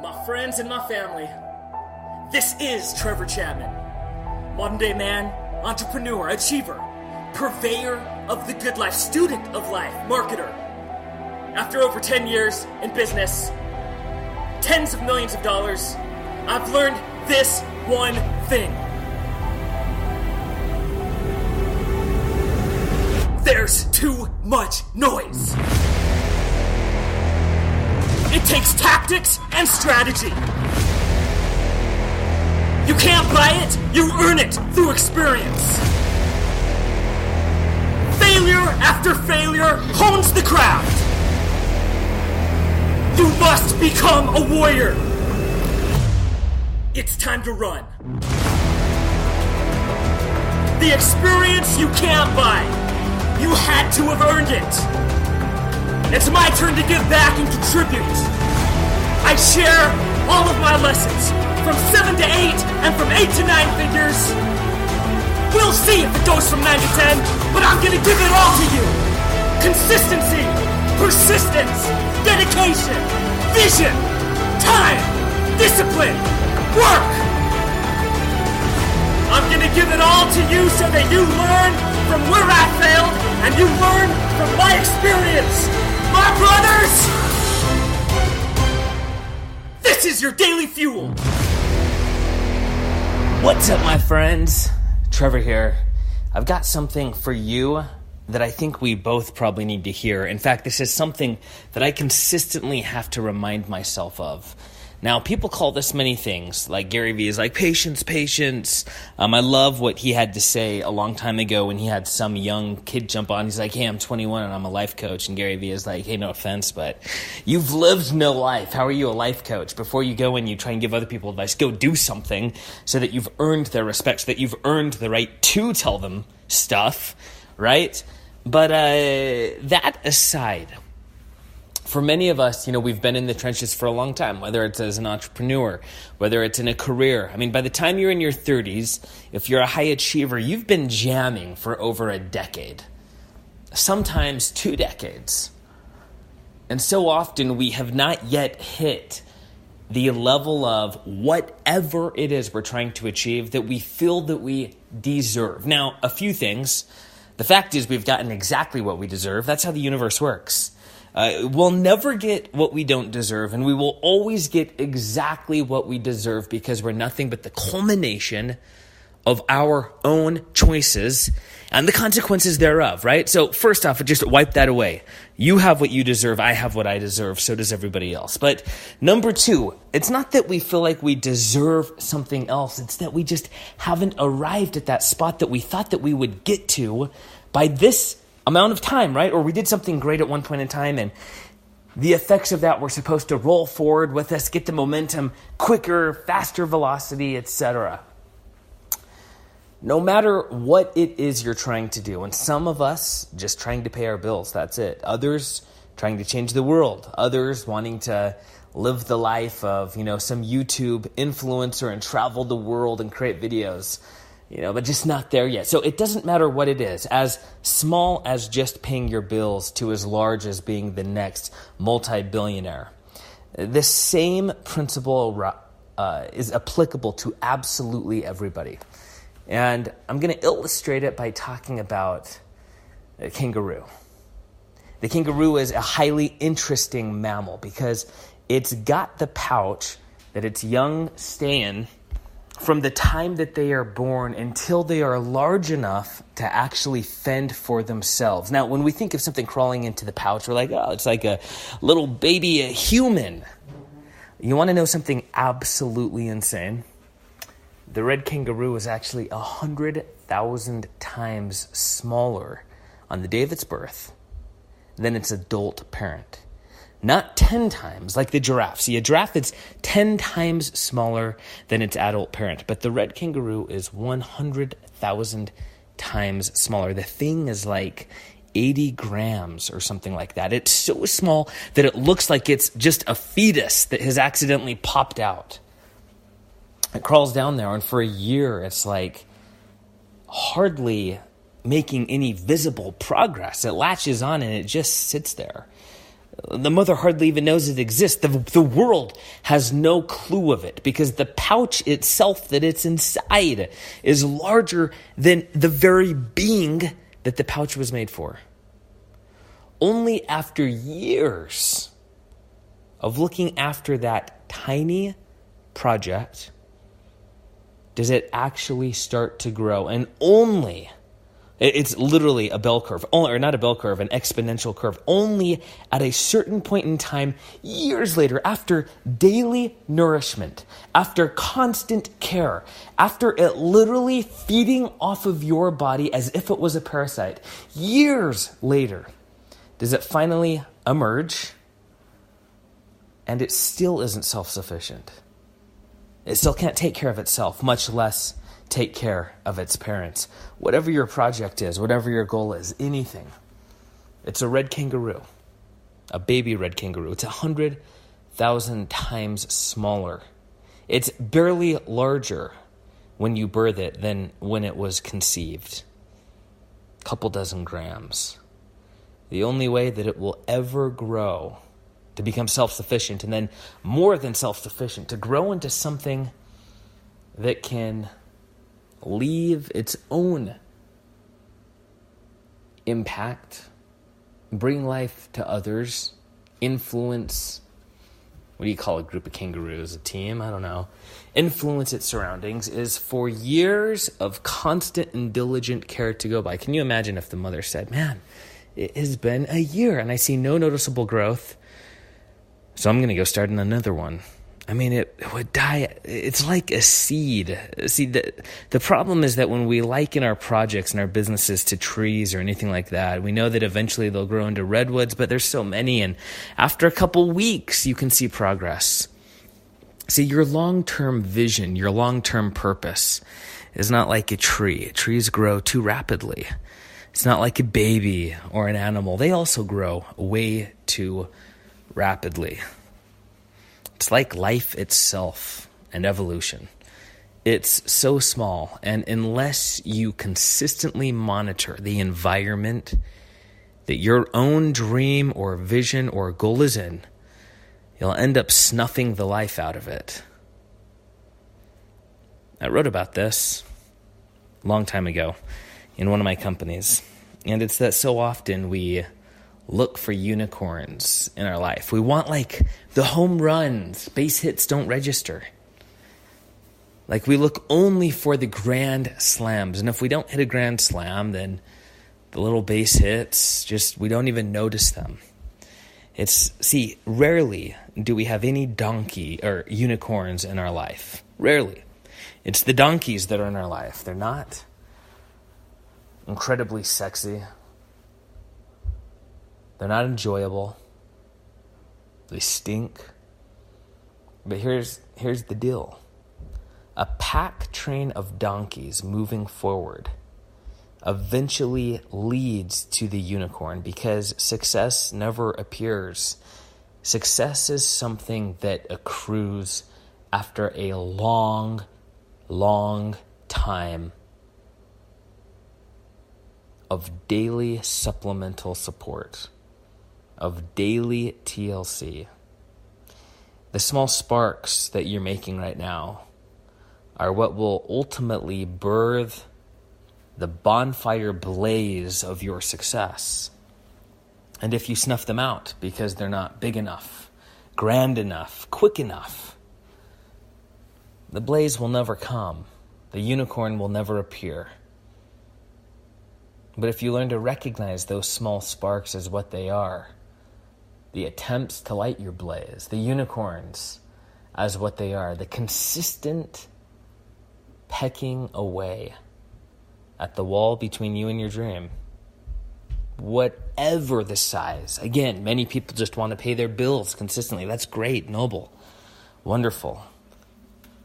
My friends and my family, this is Trevor Chapman. Modern day man, entrepreneur, achiever, purveyor of the good life, student of life, marketer. After over 10 years in business, tens of millions of dollars, I've learned this one thing. There's too much noise. It takes tactics and strategy. You can't buy it, you earn it through experience. Failure after failure hones the craft. You must become a warrior. It's time to run. The experience you can't buy. You had to have earned it. It's my turn to give back and contribute. I share all of my lessons from 7 to 8 and from 8 to 9 figures. We'll see if it goes from 9 to 10, but I'm gonna give it all to you. Consistency, persistence, dedication, vision, time, discipline, work. I'm gonna give it all to you so that you learn from where I failed and you learn from my experience. My brothers, this is your daily fuel. What's up, my friends? Trevor here. I've got something for you that I think we both probably need to hear. In fact, this is something that I consistently have to remind myself of. Now, people call this many things, like Gary Vee is like, patience. I love what he had to say a long time ago when he had some young kid jump on. He's like, hey, I'm 21 and I'm a life coach. And Gary Vee is like, hey, no offense, but you've lived no life. How are you a life coach? Before you go and you try and give other people advice, go do something so that you've earned their respect, so that you've earned the right to tell them stuff, right? But that aside, for many of us, we've been in the trenches for a long time, whether it's as an entrepreneur, whether it's in a career. I mean, by the time you're in your 30s, if you're a high achiever, you've been jamming for over a decade, sometimes 2 decades. And so often we have not yet hit the level of whatever it is we're trying to achieve that we feel that we deserve. Now, a few things. The fact is we've gotten exactly what we deserve. That's how the universe works. We'll never get what we don't deserve, and we will always get exactly what we deserve because we're nothing but the culmination of our own choices and the consequences thereof, right? So first off, just wipe that away. You have what you deserve. I have what I deserve. So does everybody else. But number 2, it's not that we feel like we deserve something else. It's that we just haven't arrived at that spot that we thought that we would get to by this amount of time, right? Or we did something great at one point in time and the effects of that were supposed to roll forward with us, get the momentum quicker, faster velocity, etc. No matter what it is you're trying to do, and some of us just trying to pay our bills, that's it. Others trying to change the world. Others wanting to live the life of, some YouTube influencer and travel the world and create videos. But just not there yet. So it doesn't matter what it is, as small as just paying your bills to as large as being the next multi-billionaire. The same principle is applicable to absolutely everybody. And I'm going to illustrate it by talking about a kangaroo. The kangaroo is a highly interesting mammal because it's got the pouch that its young stay in from the time that they are born until they are large enough to actually fend for themselves. Now, when we think of something crawling into the pouch, we're like, oh, it's like a little baby, a human. You want to know something absolutely insane? The red kangaroo is actually 100,000 times smaller on the day of its birth than its adult parent. Not 10 times like the giraffe. See, a giraffe is 10 times smaller than its adult parent, but the red kangaroo is 100,000 times smaller. The thing is like 80 grams or something like that. It's so small that it looks like it's just a fetus that has accidentally popped out. It crawls down there, and for a year, it's like hardly making any visible progress. It latches on and it just sits there. The mother hardly even knows it exists. The world has no clue of it because the pouch itself that it's inside is larger than the very being that the pouch was made for. Only after years of looking after that tiny project does it actually start to grow. And only, it's literally a bell curve, or not a bell curve, an exponential curve. Only at a certain point in time, years later, after daily nourishment, after constant care, after it literally feeding off of your body as if it was a parasite, years later, does it finally emerge, and it still isn't self-sufficient. It still can't take care of itself, much less take care of its parents. Whatever your project is, whatever your goal is, anything. It's a red kangaroo, a baby red kangaroo. It's 100,000 times smaller. It's barely larger when you birth it than when it was conceived. A couple dozen grams. The only way that it will ever grow to become self-sufficient, and then more than self-sufficient, to grow into something that can leave its own impact, bring life to others, influence, what do you call a group of kangaroos, a team? I don't know. Influence its surroundings, is for years of constant and diligent care to go by. Can you imagine if the mother said, man, it has been a year and I see no noticeable growth, so I'm going to go start another one. I mean, it would die. It's like a seed. See, the problem is that when we liken our projects and our businesses to trees or anything like that, we know that eventually they'll grow into redwoods, but there's so many, and after a couple weeks, you can see progress. See, your long-term vision, your long-term purpose is not like a tree. Trees grow too rapidly. It's not like a baby or an animal. They also grow way too rapidly. It's like life itself and evolution. It's so small, and unless you consistently monitor the environment that your own dream or vision or goal is in, you'll end up snuffing the life out of it. I wrote about this a long time ago in one of my companies, and it's that so often we look for unicorns in our life. We want like the home runs. Base hits don't register. Like we look only for the grand slams. And if we don't hit a grand slam, then the little base hits, we don't even notice them. Rarely do we have any donkey or unicorns in our life. Rarely. It's the donkeys that are in our life. They're not incredibly sexy. They're not enjoyable. They stink. But here's the deal. A pack train of donkeys moving forward eventually leads to the unicorn, because success never appears. Success is something that accrues after a long, long time of daily supplemental support, of daily TLC. The small sparks that you're making right now are what will ultimately birth the bonfire blaze of your success. And if you snuff them out because they're not big enough, grand enough, quick enough, the blaze will never come. The unicorn will never appear. But if you learn to recognize those small sparks as what they are, the attempts to light your blaze, the unicorns as what they are, the consistent pecking away at the wall between you and your dream, whatever the size. Again, many people just want to pay their bills consistently. That's great, noble, wonderful.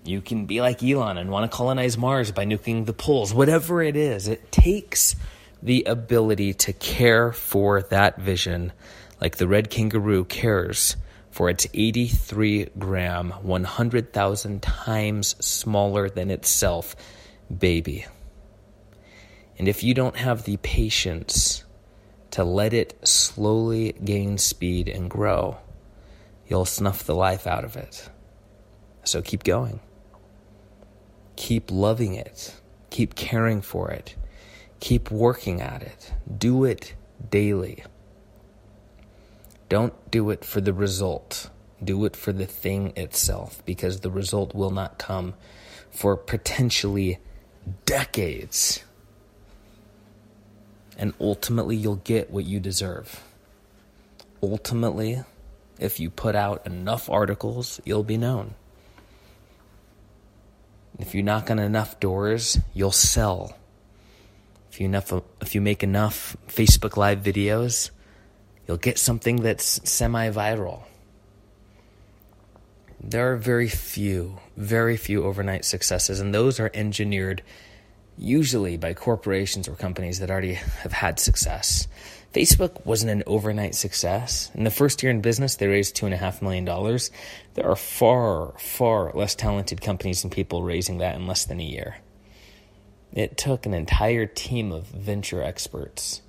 You can be like Elon and want to colonize Mars by nuking the poles. Whatever it is, it takes the ability to care for that vision like the red kangaroo cares for its 83-gram, 100,000 times smaller than itself baby. And if you don't have the patience to let it slowly gain speed and grow, you'll snuff the life out of it. So keep going. Keep loving it. Keep caring for it. Keep working at it. Do it daily. Don't do it for the result. Do it for the thing itself, because the result will not come for potentially decades. And ultimately, you'll get what you deserve. Ultimately, if you put out enough articles, you'll be known. If you knock on enough doors, you'll sell. If you make enough Facebook Live videos, you'll get something that's semi-viral. There are very few overnight successes, and those are engineered usually by corporations or companies that already have had success. Facebook wasn't an overnight success. In the first year in business, they raised $2.5 million. There are far, far less talented companies and people raising that in less than a year. It took an entire team of venture experts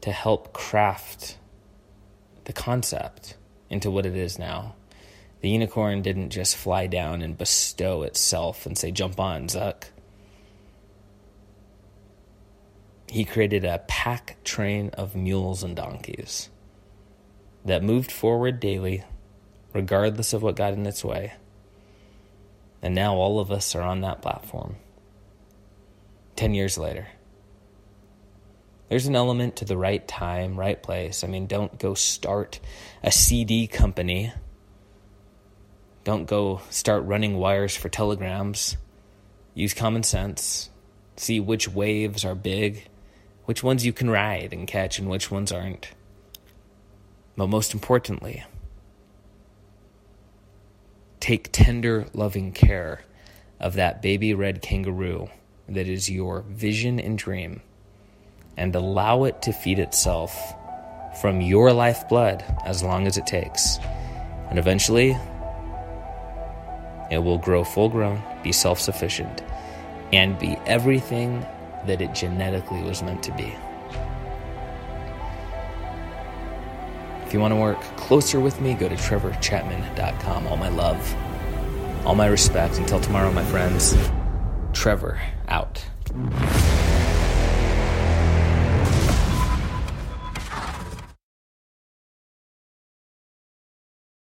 to help craft the concept into what it is now. The unicorn didn't just fly down and bestow itself and say, jump on, Zuck. He created a pack train of mules and donkeys that moved forward daily, regardless of what got in its way. And now all of us are on that platform. 10 years later. There's an element to the right time, right place. I mean, don't go start a CD company. Don't go start running wires for telegrams. Use common sense. See which waves are big, which ones you can ride and catch, and which ones aren't. But most importantly, take tender, loving care of that baby red kangaroo that is your vision and dream, and allow it to feed itself from your lifeblood as long as it takes. And eventually, it will grow full-grown, be self-sufficient, and be everything that it genetically was meant to be. If you want to work closer with me, go to trevorchapman.com. All my love, all my respect. Until tomorrow, my friends. Trevor out.